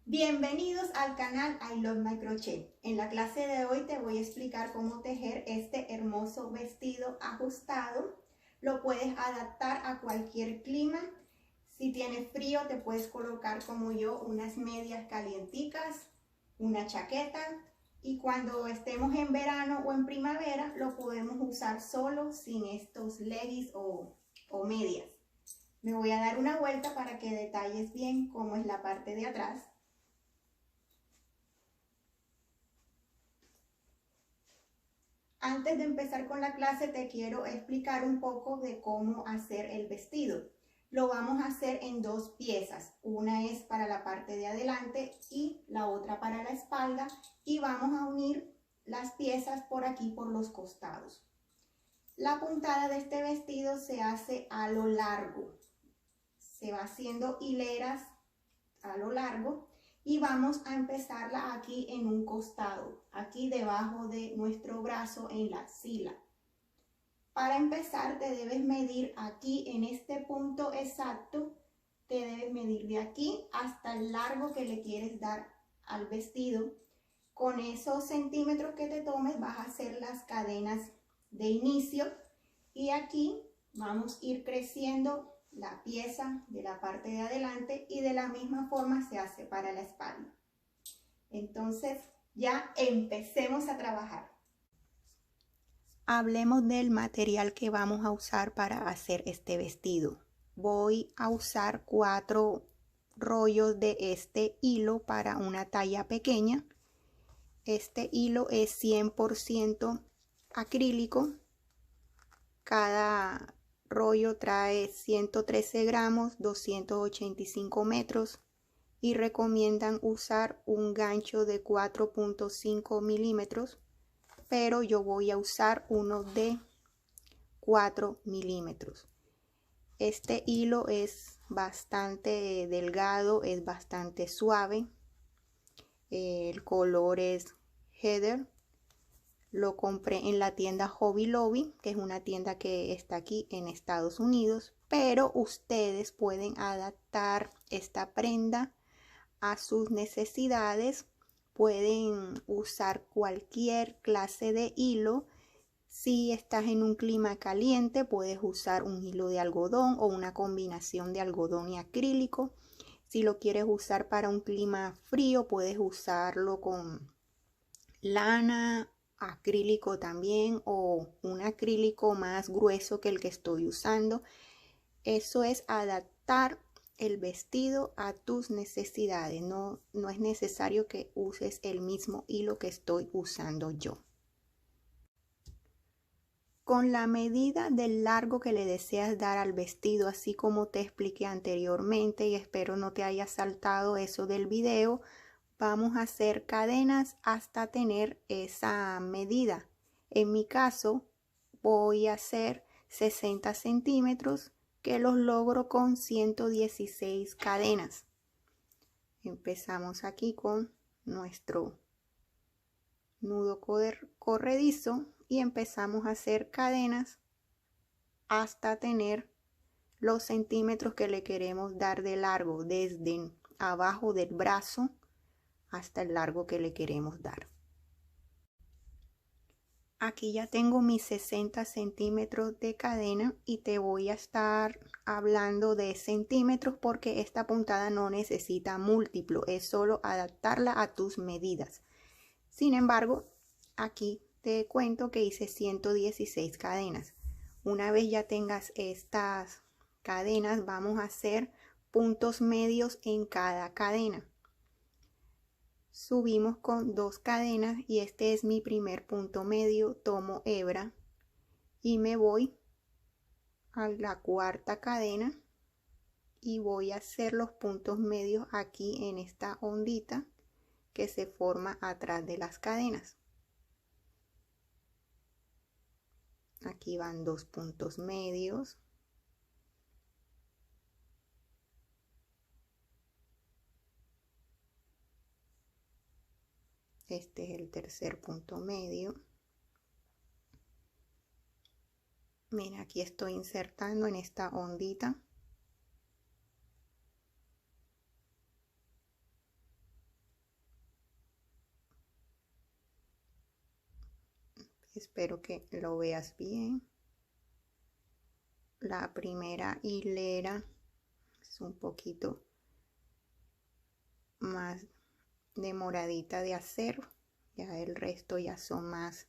Bienvenidos al canal I Love My Crochet. En la clase de hoy te voy a explicar cómo tejer este hermoso vestido ajustado. Lo puedes adaptar a cualquier clima. Si tienes frío te puedes colocar como yo unas medias calienticas, una chaqueta, y cuando estemos en verano o en primavera lo podemos usar solo sin estos leggings o medias. Me voy a dar una vuelta para que detalles bien cómo es la parte de atrás. Antes de empezar con la clase te quiero explicar un poco de cómo hacer el vestido. Lo vamos a hacer en dos piezas, una es para la parte de adelante y la otra para la espalda, y vamos a unir las piezas por aquí por los costados. La puntada de este vestido se hace a lo largo, se va haciendo hileras a lo largo y vamos a empezarla aquí en un costado, aquí debajo de nuestro brazo en la axila. Para empezar te debes medir aquí en este punto exacto, te debes medir de aquí hasta el largo que le quieres dar al vestido. Con esos centímetros que te tomes vas a hacer las cadenas de inicio y aquí vamos a ir creciendo la pieza de la parte de adelante y de la misma forma se hace para la espalda. Entonces ya empecemos a trabajar. Hablemos del material que vamos a usar para hacer este vestido. Voy a usar 4 rollos de este hilo para una talla pequeña. Este hilo es 100% acrílico. Cada rollo trae 113 gramos, 285 metros y recomiendan usar un gancho de 4.5 milímetros, pero yo voy a usar uno de 4 milímetros. Este hilo es bastante delgado, es bastante suave. El color es Heather. Lo compré en la tienda Hobby Lobby, que es una tienda que está aquí en Estados Unidos, pero ustedes pueden adaptar esta prenda a sus necesidades. Pueden usar cualquier clase de hilo. Si estás en un clima caliente, puedes usar un hilo de algodón o una combinación de algodón y acrílico. Si lo quieres usar para un clima frío, puedes usarlo con lana, acrílico también, o un acrílico más grueso que el que estoy usando. Eso es adaptar el vestido a tus necesidades. No es necesario que uses el mismo hilo que estoy usando yo. Con la medida del largo que le deseas dar al vestido, así como te expliqué anteriormente, y espero no te haya saltado eso del video, vamos a hacer cadenas hasta tener esa medida. En mi caso voy a hacer 60 centímetros que los logro con 116 cadenas. Empezamos aquí con nuestro nudo corredizo y empezamos a hacer cadenas hasta tener los centímetros que le queremos dar de largo, desde abajo del brazo hasta el largo que le queremos dar. Aquí ya tengo mis 60 centímetros de cadena y te voy a estar hablando de centímetros porque esta puntada no necesita múltiplo, es solo adaptarla a tus medidas. Sin embargo, aquí te cuento que hice 116 cadenas. Una vez ya tengas estas cadenas, vamos a hacer puntos medios en cada cadena. Subimos con 2 cadenas y este es mi primer punto medio. Tomo hebra y me voy a la cuarta cadena y voy a hacer los puntos medios aquí en esta ondita que se forma atrás de las cadenas. Aquí van 2 puntos medios. Este es el tercer punto medio. Mira, aquí estoy insertando en esta ondita. Espero que lo veas bien. La primera hilera es un poquito más demoradita de hacer, ya el resto ya son más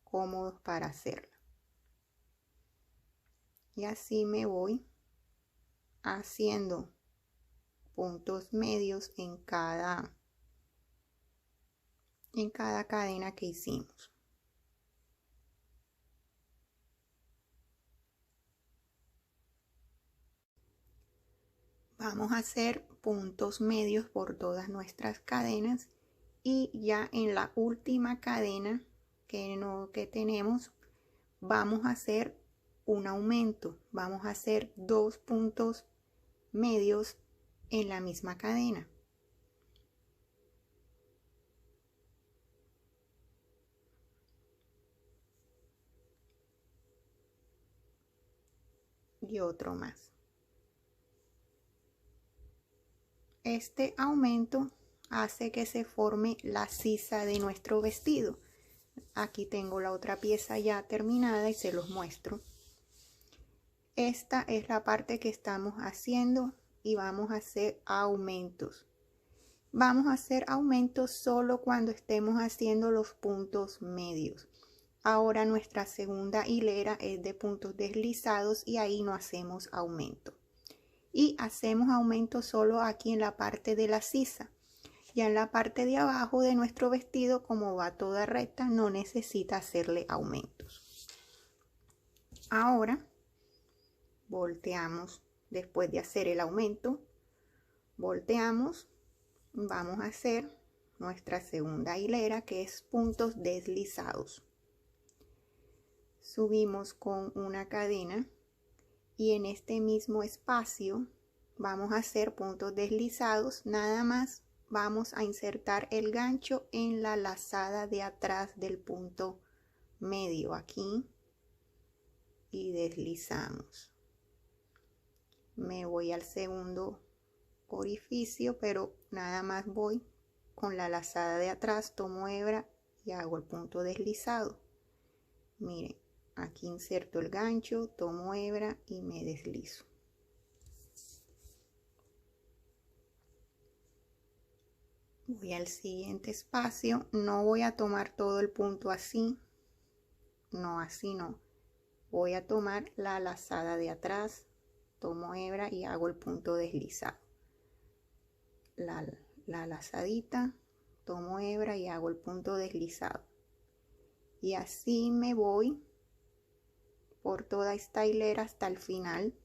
cómodos para hacerla. Y así me voy haciendo puntos medios en cada cadena que hicimos. Vamos a hacer puntos medios por todas nuestras cadenas y ya en la última cadena que tenemos vamos a hacer un aumento. Vamos a hacer 2 puntos medios en la misma cadena. Y otro más. Este aumento hace que se forme la sisa de nuestro vestido. Aquí tengo la otra pieza ya terminada y se los muestro. Esta es la parte que estamos haciendo y vamos a hacer aumentos. Vamos a hacer aumentos solo cuando estemos haciendo los puntos medios. Ahora nuestra segunda hilera es de puntos deslizados y ahí no hacemos aumento. Y hacemos aumento solo aquí en la parte de la sisa. Ya en la parte de abajo de nuestro vestido, como va toda recta, no necesita hacerle aumentos. Ahora volteamos, después de hacer el aumento, volteamos, vamos a hacer nuestra segunda hilera que es puntos deslizados. Subimos con una cadena y en este mismo espacio vamos a hacer puntos deslizados. Nada más vamos a insertar el gancho en la lazada de atrás del punto medio aquí y deslizamos. Me voy al segundo orificio, pero nada más voy con la lazada de atrás, tomo hebra y hago el punto deslizado. Miren, aquí inserto el gancho, tomo hebra y me deslizo. Voy al siguiente espacio, no voy a tomar todo el punto así, no, así no. Voy a tomar la lazada de atrás, tomo hebra y hago el punto deslizado. La lazadita, tomo hebra y hago el punto deslizado. Y así me voy por toda esta hilera hasta el final.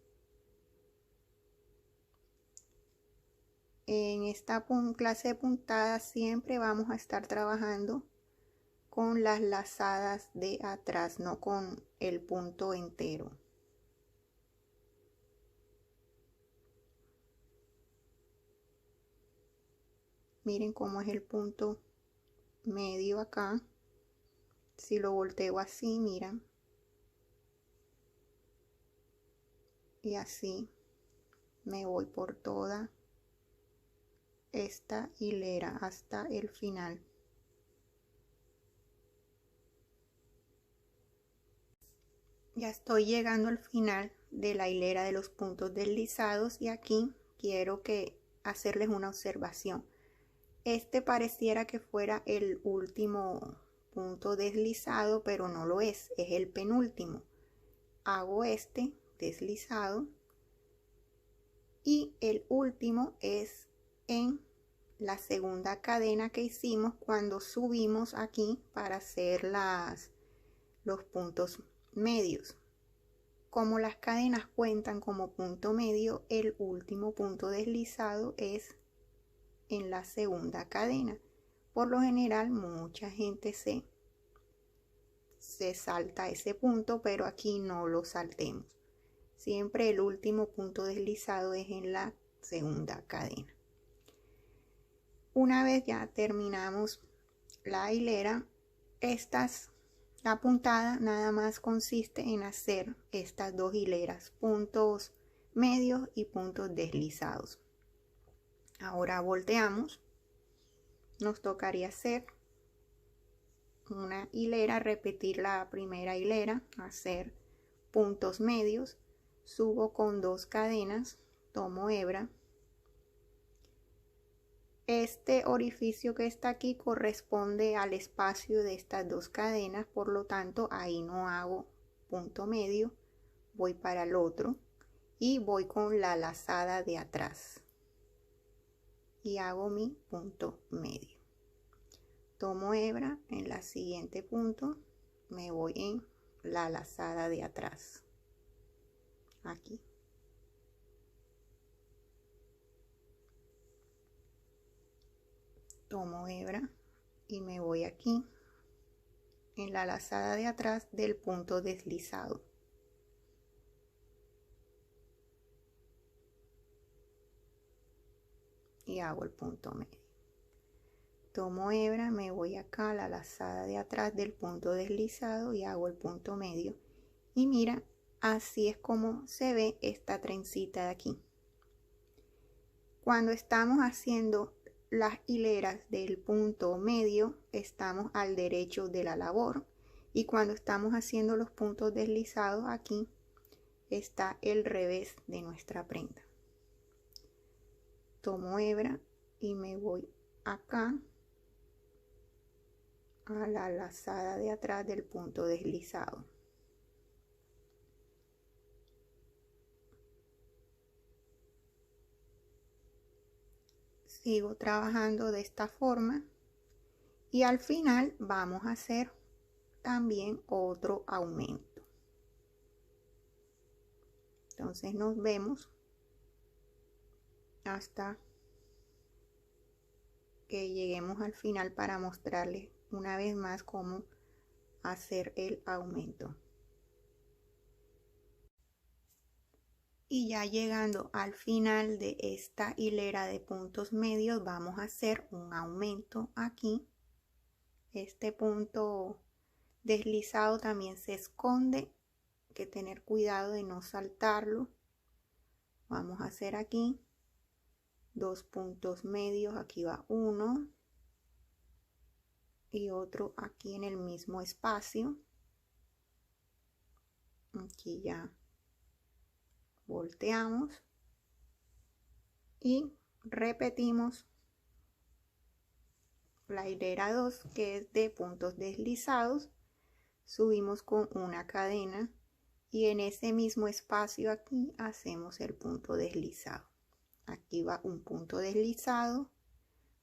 En esta clase de puntadas siempre vamos a estar trabajando con las lazadas de atrás, no con el punto entero. Miren cómo es el punto medio acá. Si lo volteo así, miran. Y así me voy por toda esta hilera hasta el final. Ya estoy llegando al final de la hilera de los puntos deslizados y aquí quiero hacerles una observación. Este pareciera que fuera el último punto deslizado, pero no lo es el penúltimo. Hago este deslizado y el último es en la segunda cadena que hicimos cuando subimos aquí para hacer los puntos medios. Como las cadenas cuentan como punto medio, el último punto deslizado es en la segunda cadena. Por lo general mucha gente se salta ese punto, pero aquí no lo saltemos. Siempre el último punto deslizado es en la segunda cadena. Una vez ya terminamos la hilera, la puntada nada más consiste en hacer estas dos hileras, puntos medios y puntos deslizados. Ahora volteamos, nos tocaría hacer una hilera, repetir la primera hilera, hacer puntos medios, subo con 2 cadenas, tomo hebra. Este orificio que está aquí corresponde al espacio de estas 2 cadenas, por lo tanto ahí no hago punto medio, voy para el otro y voy con la lazada de atrás y hago mi punto medio. Tomo hebra en la siguiente punto, me voy en la lazada de atrás, aquí. Tomo hebra y me voy aquí en la lazada de atrás del punto deslizado. Y hago el punto medio. Tomo hebra, me voy acá a la lazada de atrás del punto deslizado y hago el punto medio. Y mira, así es como se ve esta trencita de aquí. Cuando estamos haciendo las hileras del punto medio, estamos al derecho de la labor, y cuando estamos haciendo los puntos deslizados, aquí está el revés de nuestra prenda. Tomo hebra y me voy acá a la lazada de atrás del punto deslizado. Sigo trabajando de esta forma y al final vamos a hacer también otro aumento. Entonces nos vemos hasta que lleguemos al final para mostrarles una vez más cómo hacer el aumento. Y ya llegando al final de esta hilera de puntos medios, vamos a hacer un aumento aquí. Este punto deslizado también se esconde, hay que tener cuidado de no saltarlo. Vamos a hacer aquí 2 puntos medios, aquí va uno y otro aquí en el mismo espacio. Aquí ya volteamos y repetimos la hilera 2, que es de puntos deslizados. Subimos con una cadena y en ese mismo espacio aquí hacemos el punto deslizado. Aquí va un punto deslizado,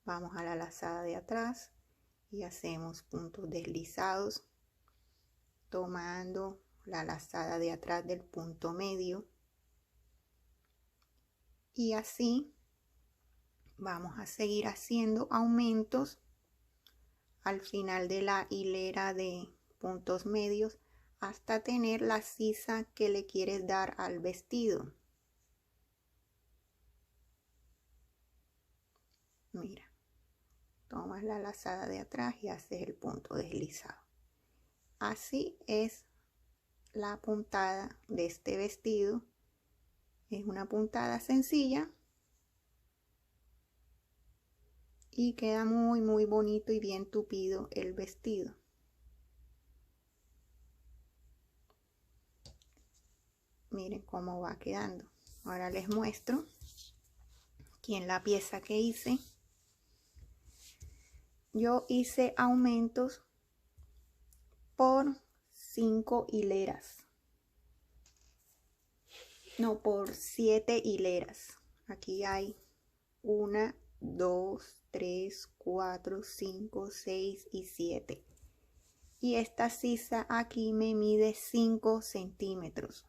vamos a la lazada de atrás y hacemos puntos deslizados tomando la lazada de atrás del punto medio, y así vamos a seguir haciendo aumentos al final de la hilera de puntos medios hasta tener la sisa que le quieres dar al vestido. Mira, tomas la lazada de atrás y haces el punto deslizado. Así es la puntada de este vestido. Es una puntada sencilla y queda muy bonito y bien tupido el vestido. Miren cómo va quedando. Ahora les muestro aquí en la pieza que hice. Yo hice aumentos por 5 hileras. No, por 7 hileras. Aquí hay 1, 2, 3, 4, 5, 6 y 7. Y esta sisa aquí me mide 5 centímetros.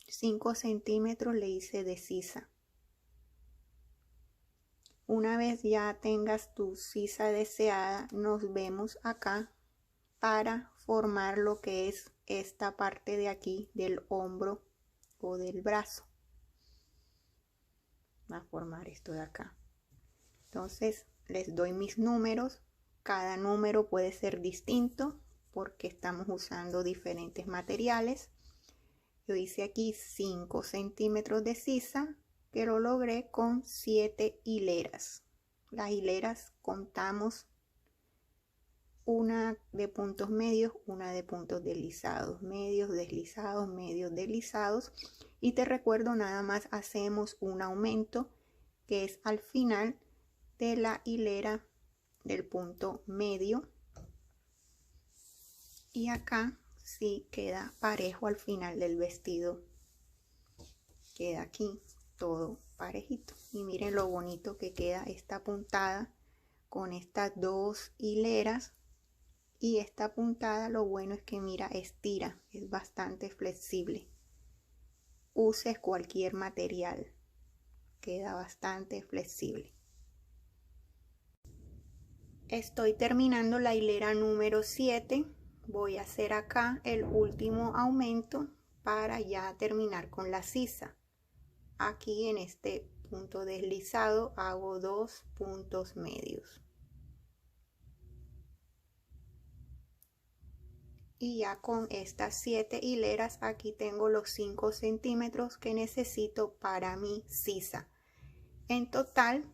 5 centímetros le hice de sisa. Una vez ya tengas tu sisa deseada, nos vemos acá para formar lo que es esta parte de aquí del hombro o del brazo. Va a formar esto de acá. Entonces les doy mis números. Cada número puede ser distinto porque estamos usando diferentes materiales. Yo hice aquí 5 centímetros de sisa, que lo logré con 7 hileras. Las hileras contamos una de puntos medios, una de puntos deslizados, medios, deslizados, medios, deslizados. Y te recuerdo, nada más hacemos un aumento que es al final de la hilera del punto medio. Y acá sí queda parejo al final del vestido. Queda aquí todo parejito. Y miren lo bonito que queda esta puntada con estas dos hileras. Y esta puntada, lo bueno es que mira, estira, es bastante flexible. Uses cualquier material, queda bastante flexible. Estoy terminando la hilera número 7. Voy a hacer acá el último aumento para ya terminar con la sisa. Aquí en este punto deslizado hago 2 puntos medios. Y ya con estas 7 hileras aquí tengo los 5 centímetros que necesito para mi sisa. En total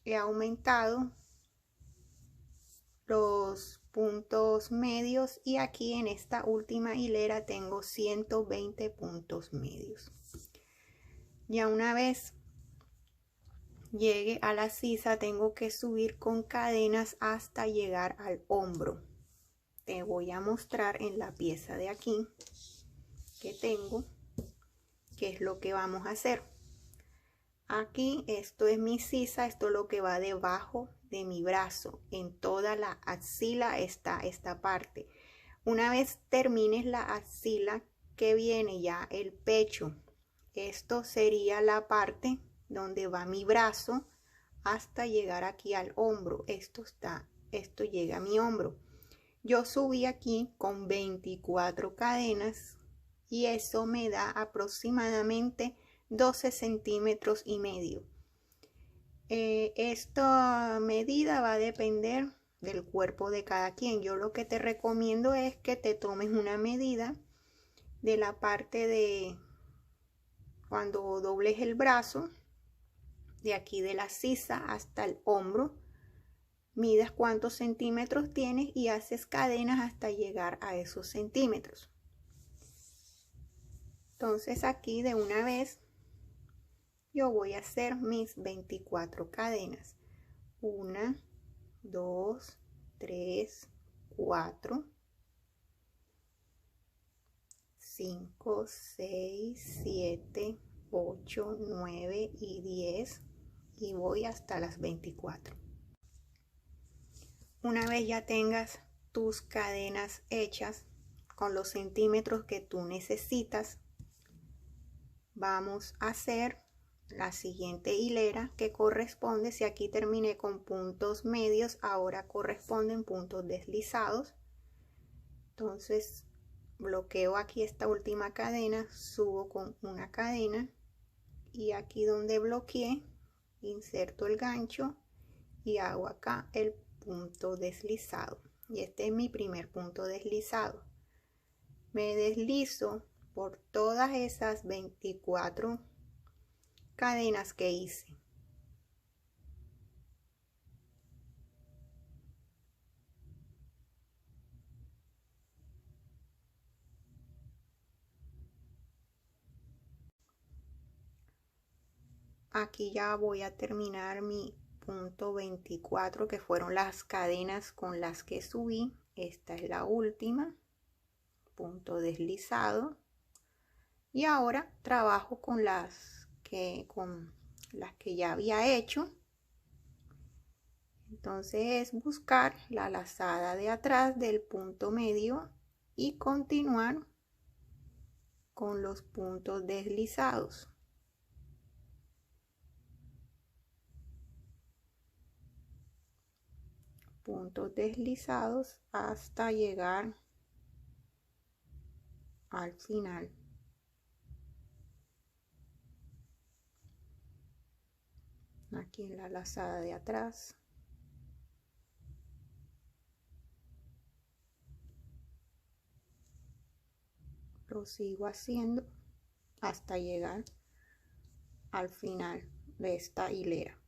he aumentado los puntos medios y aquí en esta última hilera tengo 120 puntos medios. Ya una vez llegue a la sisa tengo que subir con cadenas hasta llegar al hombro. Te voy a mostrar en la pieza de aquí que tengo qué es lo que vamos a hacer. Aquí esto es mi sisa, esto es lo que va debajo de mi brazo. En toda la axila está esta parte. Una vez termines la axila, que viene ya el pecho. Esto sería la parte donde va mi brazo hasta llegar aquí al hombro. Esto llega a mi hombro. Yo subí aquí con 24 cadenas y eso me da aproximadamente 12 centímetros y medio. Esta medida va a depender del cuerpo de cada quien. Yo lo que te recomiendo es que te tomes una medida de la parte de cuando dobles el brazo, de aquí de la sisa hasta el hombro, midas cuántos centímetros tienes y haces cadenas hasta llegar a esos centímetros. Entonces aquí de una vez yo voy a hacer mis 24 cadenas. 1, 2, 3, 4, 5, 6, 7, 8, 9 y 10 y voy hasta las 24. Una vez ya tengas tus cadenas hechas con los centímetros que tú necesitas, vamos a hacer la siguiente hilera que corresponde. Si aquí terminé con puntos medios, ahora corresponden puntos deslizados. Entonces bloqueo aquí esta última cadena, subo con una cadena y aquí donde bloqueé inserto el gancho y hago acá el punto deslizado. Y este es mi primer punto deslizado. Me deslizo por todas esas 24 cadenas que hice. Aquí ya voy a terminar mi punto 24, que fueron las cadenas con las que subí. Esta es la última, punto deslizado. Y ahora trabajo con las que ya había hecho. Entonces es buscar la lazada de atrás del punto medio y continuar con los puntos deslizados. Puntos deslizados hasta llegar al final. Aquí en la lazada de atrás. Lo sigo haciendo hasta llegar al final de esta hilera.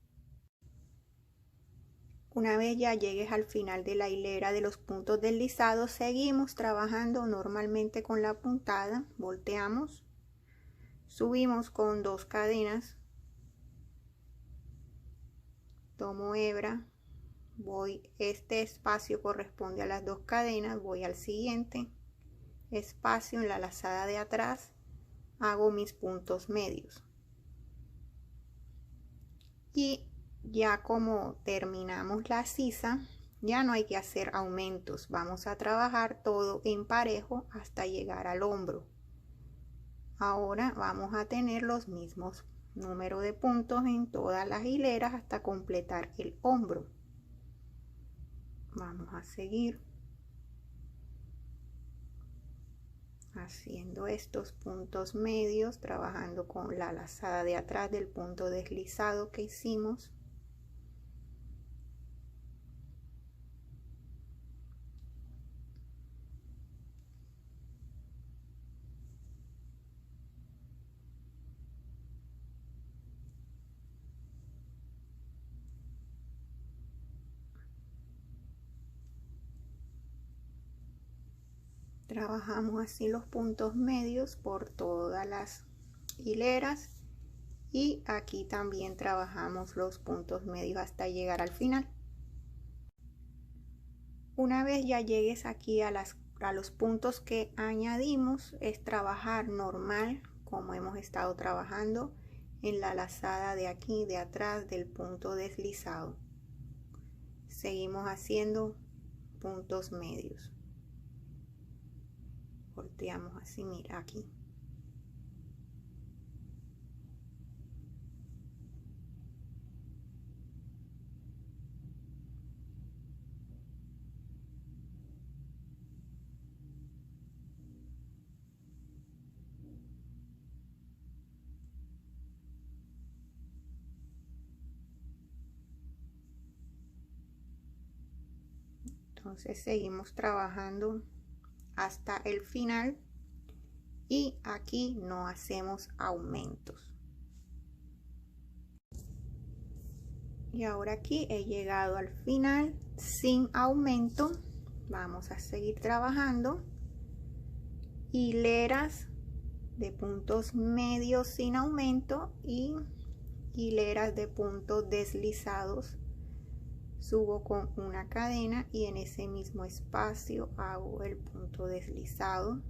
Una vez ya llegues al final de la hilera de los puntos deslizados, seguimos trabajando normalmente con la puntada, volteamos, subimos con 2 cadenas, tomo hebra, voy, este espacio corresponde a las 2 cadenas, voy al siguiente espacio en la lazada de atrás, hago mis puntos medios y ya como terminamos la sisa, ya no hay que hacer aumentos, vamos a trabajar todo en parejo hasta llegar al hombro. Ahora vamos a tener los mismos número de puntos en todas las hileras hasta completar el hombro. Vamos a seguir haciendo estos puntos medios, trabajando con la lazada de atrás del punto deslizado que hicimos. Trabajamos así los puntos medios por todas las hileras y aquí también trabajamos los puntos medios hasta llegar al final. Una vez ya llegues aquí a los puntos que añadimos, es trabajar normal como hemos estado trabajando en la lazada de aquí de atrás del punto deslizado. Seguimos haciendo puntos medios. Volteamos así, mira aquí. Entonces seguimos trabajando hasta el final y aquí no hacemos aumentos. Y ahora aquí he llegado al final sin aumento. Vamos a seguir trabajando hileras de puntos medios sin aumento y hileras de puntos deslizados. Subo con una cadena y en ese mismo espacio hago el punto deslizado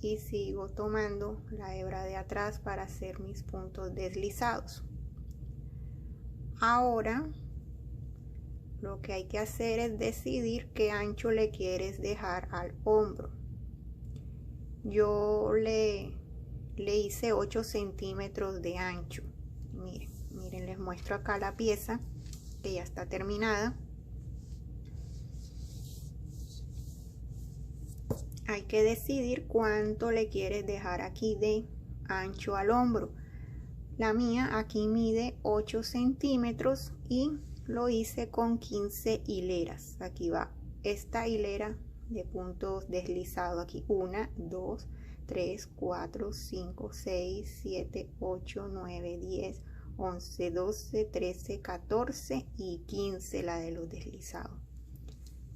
y sigo tomando la hebra de atrás para hacer mis puntos deslizados. Ahora lo que hay que hacer es decidir qué ancho le quieres dejar al hombro. Yo le hice 8 centímetros de ancho. Miren, les muestro acá la pieza que ya está terminada. Hay que decidir cuánto le quieres dejar aquí de ancho al hombro. La mía aquí mide 8 centímetros y lo hice con 15 hileras. Aquí va esta hilera de puntos deslizados. Aquí 1, 2, 3, 4, 5, 6, 7, 8, 9, 10, 11, 12, 13, 14 y 15 la de los deslizados.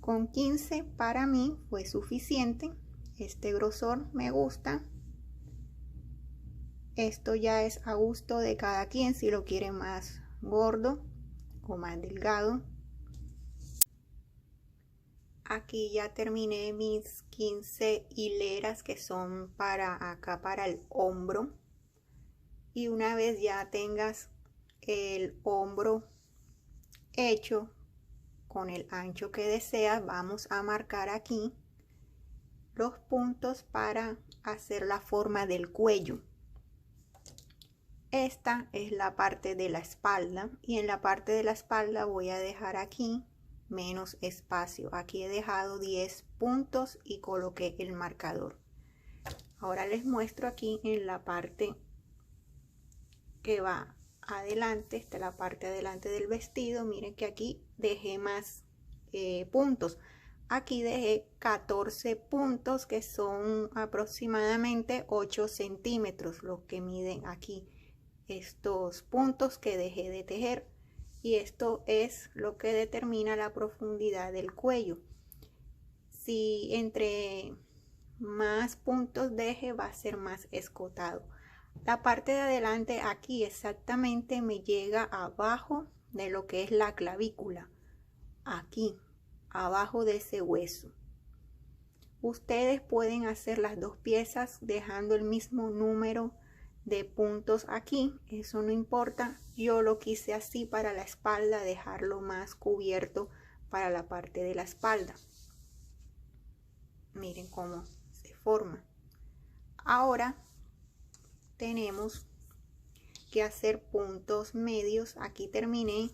Con 15 para mí fue suficiente. Este grosor me gusta. Esto ya es a gusto de cada quien, si lo quiere más gordo o más delgado. Aquí ya terminé mis 15 hileras que son para acá, para el hombro. Y una vez ya tengas el hombro hecho con el ancho que deseas, vamos a marcar aquí los puntos para hacer la forma del cuello. Esta es la parte de la espalda y en la parte de la espalda voy a dejar aquí menos espacio. Aquí he dejado 10 puntos y coloqué el marcador. Ahora les muestro aquí en la parte que va adelante, esta es la parte adelante del vestido. Miren que aquí dejé más puntos. Aquí dejé 14 puntos que son aproximadamente 8 centímetros, lo que miden aquí estos puntos que dejé de tejer. y esto es lo que determina la profundidad del cuello. Si entre más puntos deje, va a ser más escotado. La parte de adelante aquí exactamente me llega abajo de lo que es la clavícula, aquí abajo de ese hueso. Ustedes pueden hacer las dos piezas dejando el mismo número de puntos aquí, eso no importa. Yo lo quise así para la espalda, dejarlo más cubierto para la parte de la espalda. Miren cómo se forma. Ahora tenemos que hacer puntos medios. Aquí terminé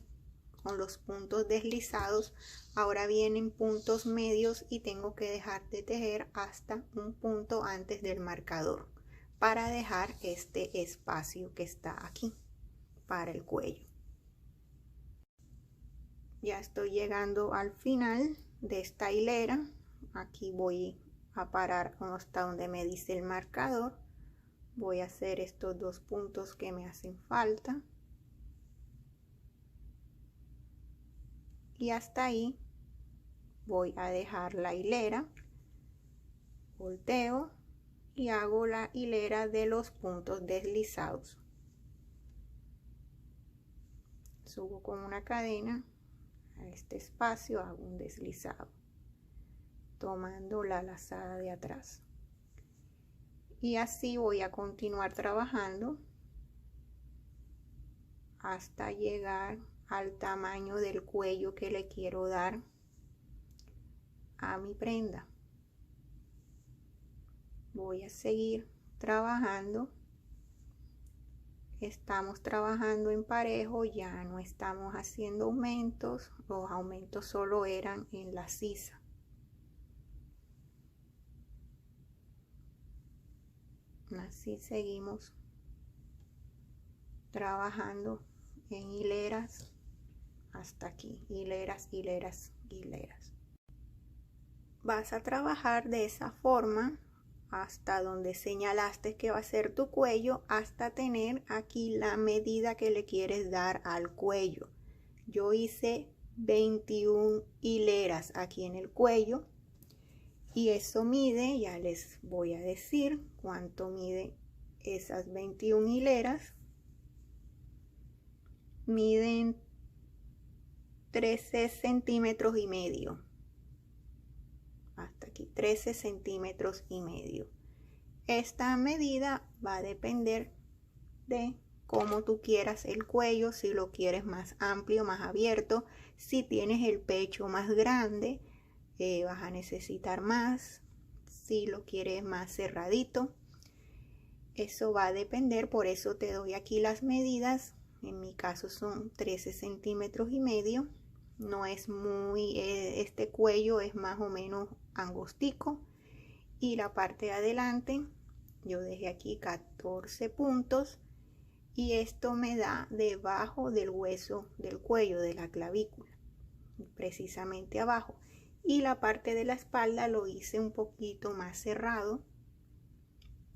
con los puntos deslizados, ahora vienen puntos medios y tengo que dejar de tejer hasta un punto antes del marcador para dejar este espacio que está aquí para el cuello. Ya estoy llegando al final de esta hilera. Aquí voy a parar hasta donde me dice el marcador. Voy a hacer estos dos puntos que me hacen falta. Y hasta ahí voy a dejar la hilera. Volteo y hago la hilera de los puntos deslizados. Subo con una cadena a este espacio, hago un deslizado, tomando la lazada de atrás. Y así voy a continuar trabajando hasta llegar al tamaño del cuello que le quiero dar a mi prenda. Voy a seguir trabajando. Estamos trabajando en parejo, ya no estamos haciendo aumentos. Los aumentos solo eran en la sisa. Así seguimos trabajando en hileras hasta aquí, hileras, hileras, hileras. Vas a trabajar de esa forma hasta donde señalaste que va a ser tu cuello, hasta tener aquí la medida que le quieres dar al cuello. Yo hice 21 hileras aquí en el cuello y eso mide, ya les voy a decir cuánto mide esas 21 hileras. Miden 13 centímetros y medio. Hasta aquí 13 centímetros y medio. Esta medida va a depender de cómo tú quieras el cuello, si lo quieres más amplio, más abierto. Si tienes el pecho más grande, vas a necesitar más. Si lo quieres más cerradito, eso va a depender, por eso te doy aquí las medidas. En mi caso son 13 centímetros y medio. No es muy, este cuello es más o menos angostico, y la parte de adelante yo dejé aquí 14 puntos y esto me da debajo del hueso del cuello, de la clavícula, precisamente abajo. Y la parte de la espalda lo hice un poquito más cerrado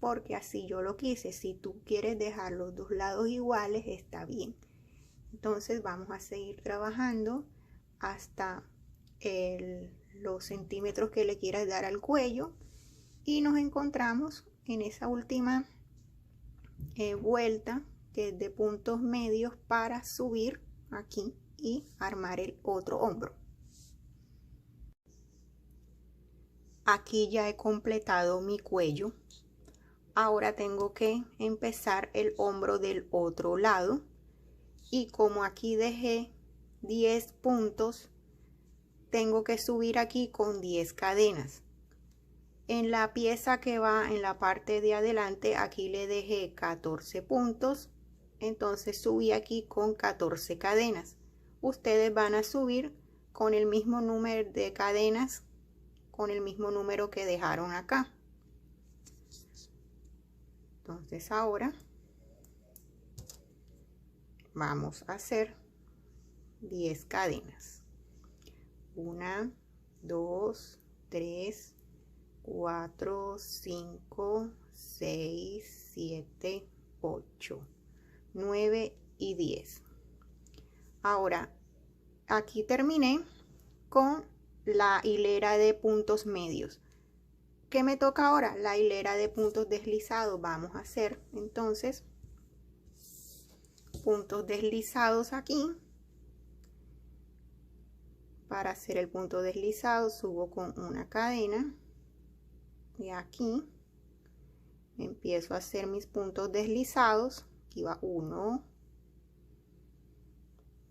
porque así yo lo quise. Si tú quieres dejar los dos lados iguales, está bien. Entonces vamos a seguir trabajando hasta los centímetros que le quieras dar al cuello y nos encontramos en esa última vuelta, que es de puntos medios, para subir aquí y armar el otro hombro. Aquí ya he completado mi cuello. Ahora tengo que empezar el hombro del otro lado, y como aquí dejé 10 puntos, tengo que subir aquí con 10 cadenas. En la pieza que va en la parte de adelante, aquí le dejé 14 puntos, entonces subí aquí con 14 cadenas. Ustedes van a subir con el mismo número de cadenas, con el mismo número que dejaron acá. Entonces ahora vamos a hacer 10 cadenas. 1, 2, 3, 4, 5, 6, 7, 8, 9 y 10. Ahora, aquí terminé con la hilera de puntos medios. ¿Qué me toca ahora? La hilera de puntos deslizados. Vamos a hacer entonces puntos deslizados aquí. Para hacer el punto deslizado subo con una cadena y aquí empiezo a hacer mis puntos deslizados. Aquí va 1,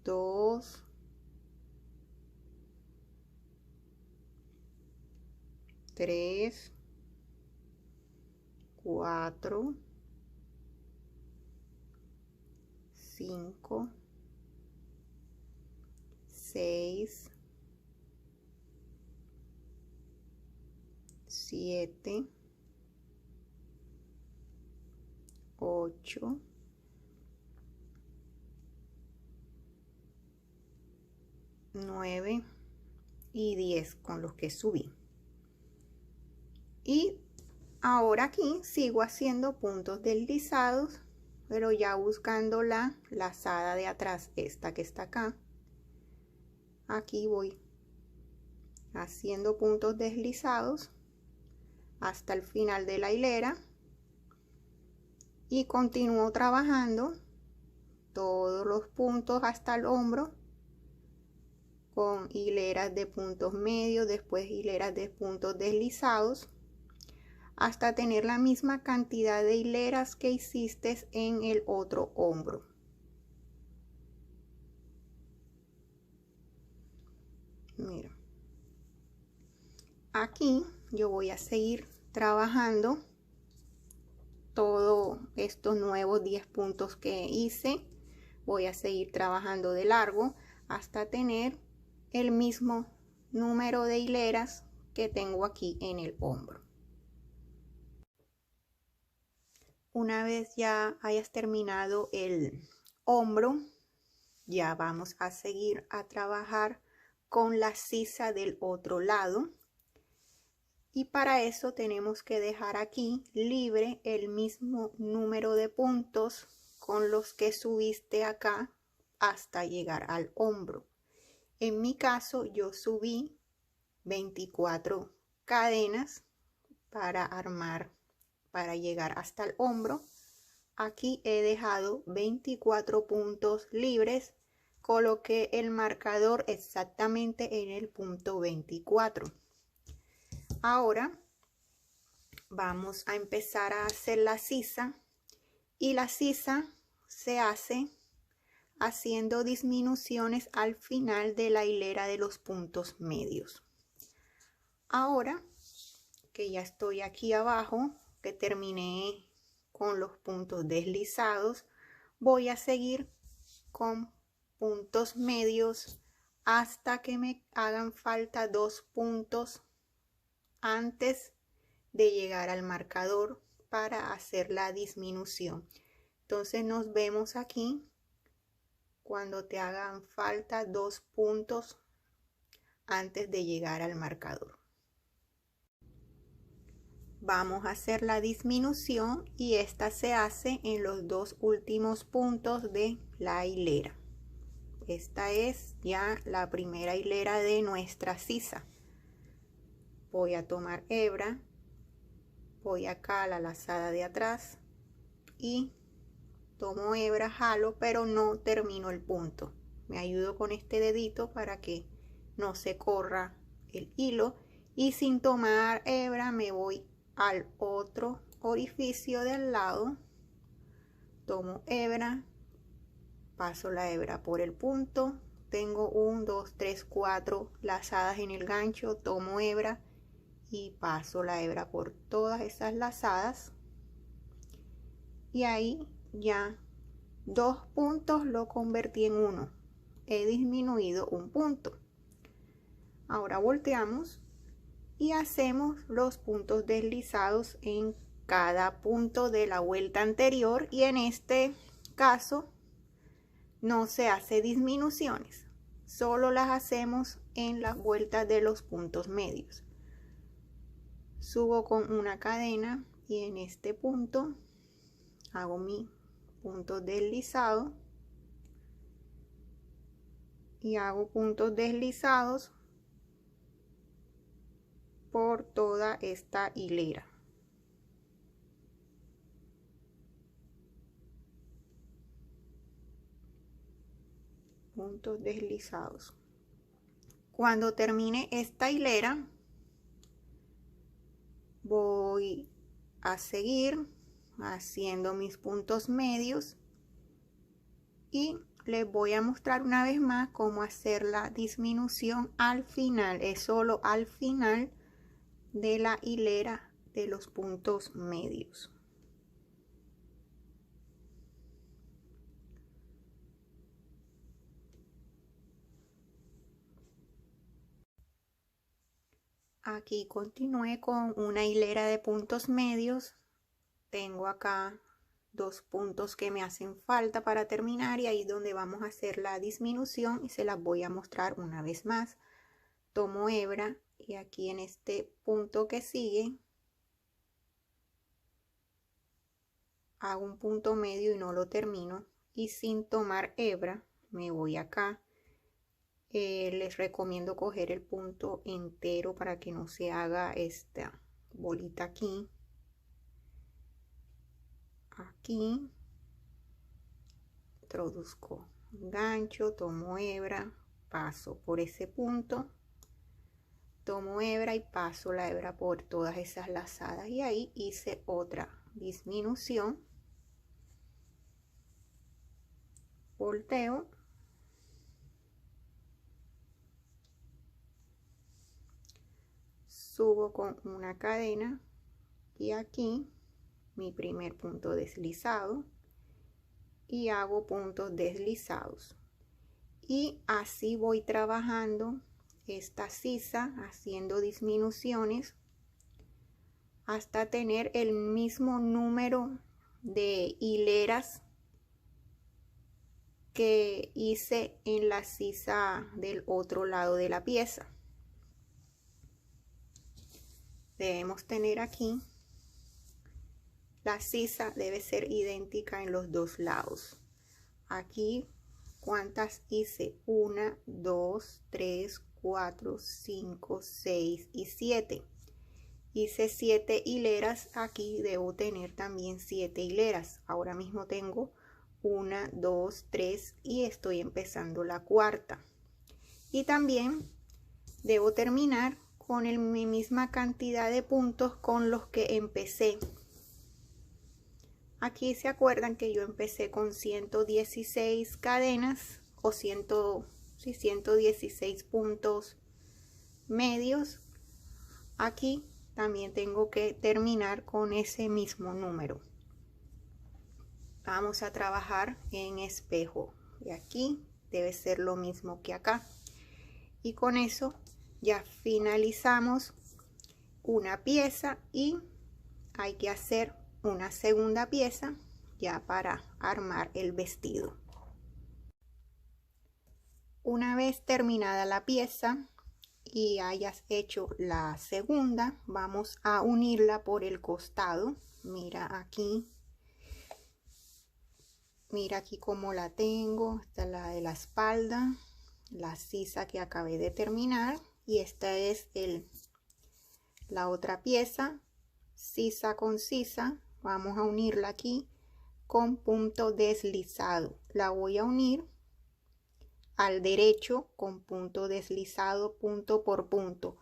2, 3, 4, 5, 6, 7, 8, 9 y 10 con los que subí. Y ahora aquí sigo haciendo puntos deslizados, pero ya buscando la lazada de atrás, esta que está acá. Aquí voy haciendo puntos deslizados hasta el final de la hilera y continúo trabajando todos los puntos hasta el hombro con hileras de puntos medios, después hileras de puntos deslizados, hasta tener la misma cantidad de hileras que hiciste en el otro hombro. Mira, aquí yo voy a seguir trabajando todos estos nuevos 10 puntos que hice. Voy a seguir trabajando de largo hasta tener el mismo número de hileras que tengo aquí en el hombro. Una vez ya hayas terminado el hombro, ya vamos a seguir a trabajar con la sisa del otro lado. Y para eso tenemos que dejar aquí libre el mismo número de puntos con los que subiste acá hasta llegar al hombro. En mi caso yo subí 24 cadenas para armar, para llegar hasta el hombro. Aquí he dejado 24 puntos libres. Coloqué el marcador exactamente en el punto 24. Ahora vamos a empezar a hacer la sisa, y la sisa se hace haciendo disminuciones al final de la hilera de los puntos medios. Ahora que ya estoy aquí abajo, que terminé con los puntos deslizados, voy a seguir con puntos medios hasta que me hagan falta 2 puntos antes de llegar al marcador para hacer la disminución. Entonces nos vemos aquí cuando te hagan falta 2 puntos antes de llegar al marcador. Vamos a hacer la disminución y esta se hace en los 2 últimos puntos de la hilera. Esta es ya la primera hilera de nuestra sisa. Voy a tomar hebra, voy acá a la lazada de atrás y tomo hebra, jalo, pero no termino el punto. Me ayudo con este dedito para que no se corra el hilo, y sin tomar hebra me voy al otro orificio del lado, tomo hebra, paso la hebra por el punto, tengo 1, 2, 3, 4 lazadas en el gancho, tomo hebra y paso la hebra por todas esas lazadas, y ahí ya 2 puntos lo convertí en 1, he disminuido un punto. Ahora volteamos y hacemos los puntos deslizados en cada punto de la vuelta anterior, y en este caso no se hace disminuciones, solo las hacemos en las vueltas de los puntos medios. Subo con una cadena y en este punto hago mi punto deslizado y hago puntos deslizados por toda esta hilera. Puntos deslizados. Cuando termine esta hilera, voy a seguir haciendo mis puntos medios y les voy a mostrar una vez más cómo hacer la disminución al final. Es solo al final de la hilera de los puntos medios. Aquí continué con una hilera de puntos medios. Tengo acá 2 puntos que me hacen falta para terminar y ahí es donde vamos a hacer la disminución y se las voy a mostrar una vez más. Tomo hebra y aquí en este punto que sigue hago un punto medio y no lo termino, y sin tomar hebra me voy acá. Les recomiendo coger el punto entero para que no se haga esta bolita aquí. Aquí introduzco gancho, tomo hebra, paso por ese punto, tomo hebra y paso la hebra por todas esas lazadas y ahí hice otra disminución. Volteo, subo con una cadena y aquí mi primer punto deslizado y hago puntos deslizados, y así voy trabajando esta sisa haciendo disminuciones hasta tener el mismo número de hileras que hice en la sisa del otro lado de la pieza. Debemos tener aquí, la sisa debe ser idéntica en los dos lados. Aquí, ¿cuántas hice? 1, 2, 3, 4, 5, 6 y 7. Hice 7 hileras. Aquí debo tener también 7 hileras. Ahora mismo tengo 1, 2, 3 y estoy empezando la cuarta. Y también debo terminar con mi misma cantidad de puntos con los que empecé. Aquí se acuerdan que yo empecé con 116 cadenas o 116 puntos medios. Aquí también tengo que terminar con ese mismo número. Vamos a trabajar en espejo y aquí debe ser lo mismo que acá, y con eso ya finalizamos una pieza y hay que hacer una segunda pieza ya para armar el vestido. Una vez terminada la pieza y hayas hecho la segunda, vamos a unirla por el costado. Mira aquí cómo la tengo. Esta es la de la espalda, la sisa que acabé de terminar, y esta es la otra pieza, sisa con sisa. Vamos a unirla aquí con punto deslizado. La voy a unir al derecho con punto deslizado, punto por punto.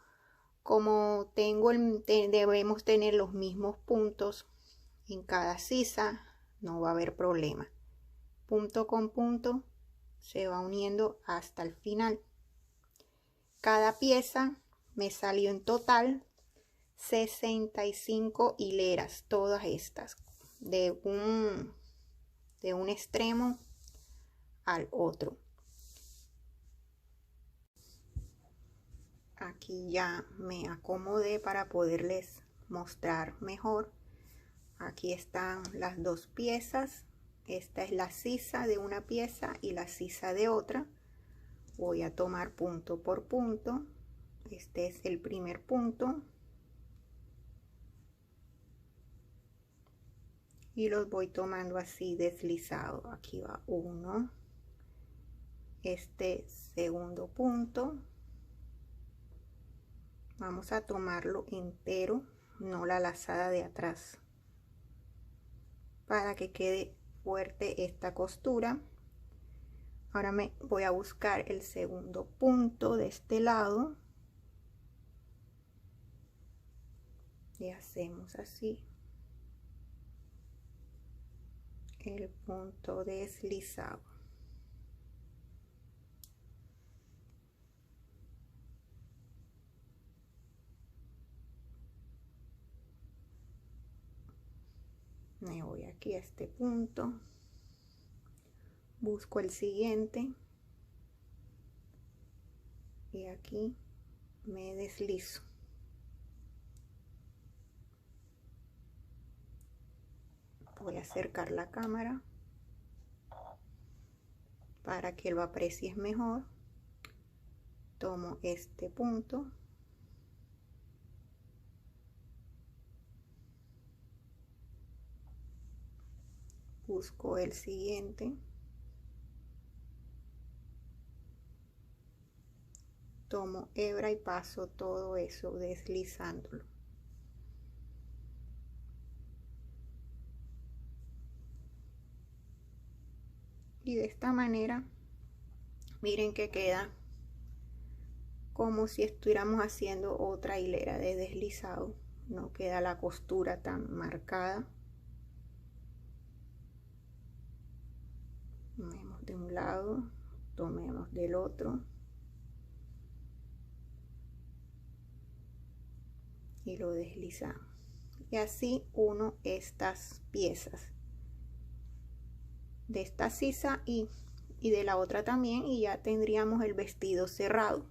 Como debemos tener los mismos puntos en cada sisa, no va a haber problema. Punto con punto se va uniendo hasta el final. Cada pieza me salió en total 65 hileras, todas estas, de un extremo al otro. Aquí ya me acomodé para poderles mostrar mejor. Aquí están las dos piezas. Esta es la sisa de una pieza y la sisa de otra. Voy a tomar punto por punto. Este es el primer punto y los voy tomando así deslizado. Aquí va 1, este segundo punto. Vamos a tomarlo entero, no la lazada de atrás, para que quede fuerte esta costura. Ahora me voy a buscar el segundo punto de este lado y hacemos así el punto deslizado. Me voy aquí a este punto, busco el siguiente y aquí me deslizo. Voy a acercar la cámara para que lo aprecies mejor. Tomo este punto, busco el siguiente, tomo hebra y paso todo eso deslizándolo. Y de esta manera, miren que queda como si estuviéramos haciendo otra hilera de deslizado. No queda la costura tan marcada. Tomemos de un lado, tomemos del otro y lo deslizamos. Y así uno estas piezas de esta sisa y de la otra también, y ya tendríamos el vestido cerrado.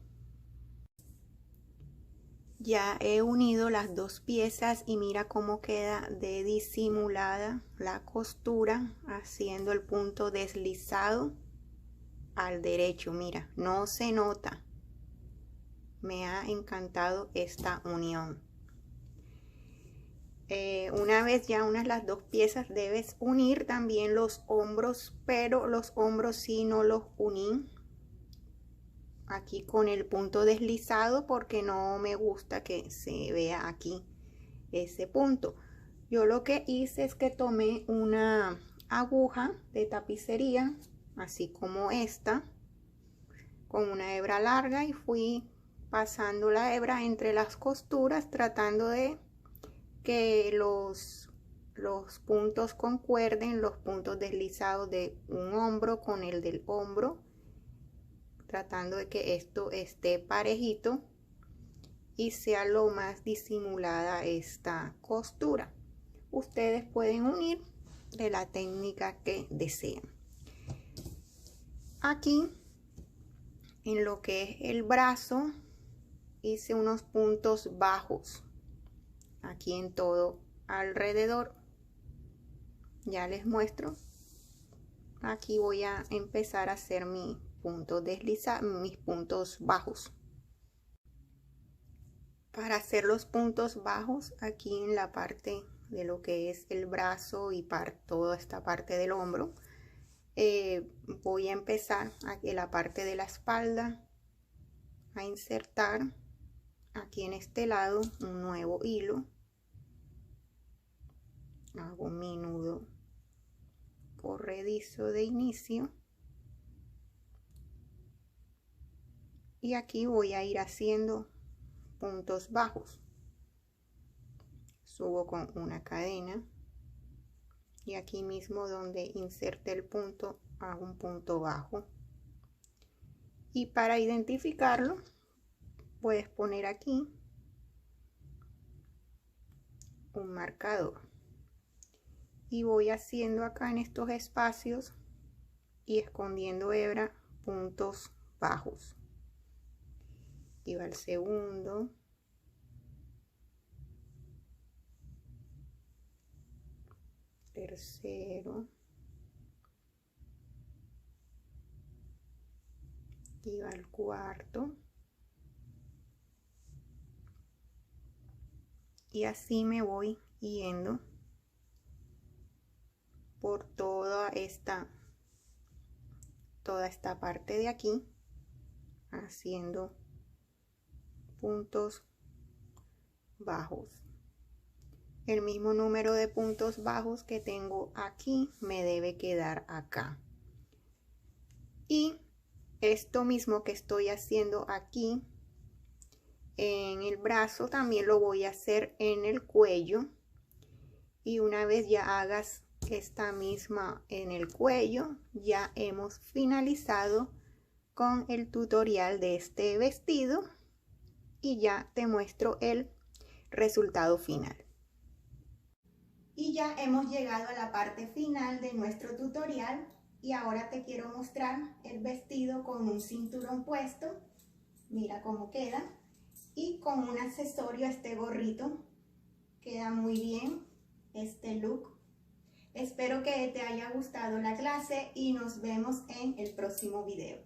Ya he unido las dos piezas y mira cómo queda de disimulada la costura haciendo el punto deslizado al derecho. Mira, no se nota. Me ha encantado esta unión. Una vez ya unas las dos piezas, debes unir también los hombros, pero los hombros sí no los uní aquí con el punto deslizado porque no me gusta que se vea aquí ese punto. Yo lo que hice es que tomé una aguja de tapicería, así como esta, con una hebra larga, y fui pasando la hebra entre las costuras tratando de que los puntos concuerden, los puntos deslizados de un hombro con el del hombro, tratando de que esto esté parejito y sea lo más disimulada esta costura. Ustedes pueden unir de la técnica que deseen. Aquí en lo que es el brazo hice unos puntos bajos aquí en todo alrededor. Ya les muestro. Aquí voy a empezar a hacer mi punto deslizado, mis puntos bajos. Para hacer los puntos bajos aquí en la parte de lo que es el brazo y toda esta parte del hombro, voy a empezar aquí en la parte de la espalda a insertar aquí en este lado un nuevo hilo. Hago mi nudo corredizo de inicio y aquí voy a ir haciendo puntos bajos. Subo con una cadena y aquí mismo donde inserte el punto hago un punto bajo, y para identificarlo puedes poner aquí un marcador y voy haciendo acá en estos espacios y escondiendo hebra puntos bajos. Y va el segundo, tercero, y va el cuarto, y así me voy yendo por toda esta toda esta parte de aquí, haciendo puntos bajos. El mismo número de puntos bajos que tengo aquí me debe quedar acá. Y esto mismo que estoy haciendo aquí en el brazo también lo voy a hacer en el cuello. Y una vez ya hagas esta misma en el cuello, ya hemos finalizado con el tutorial de este vestido y ya te muestro el resultado final. Y ya hemos llegado a la parte final de nuestro tutorial y ahora te quiero mostrar el vestido con un cinturón puesto. Mira cómo queda, y con un accesorio, este gorrito. Queda muy bien este look. Espero que te haya gustado la clase y nos vemos en el próximo video.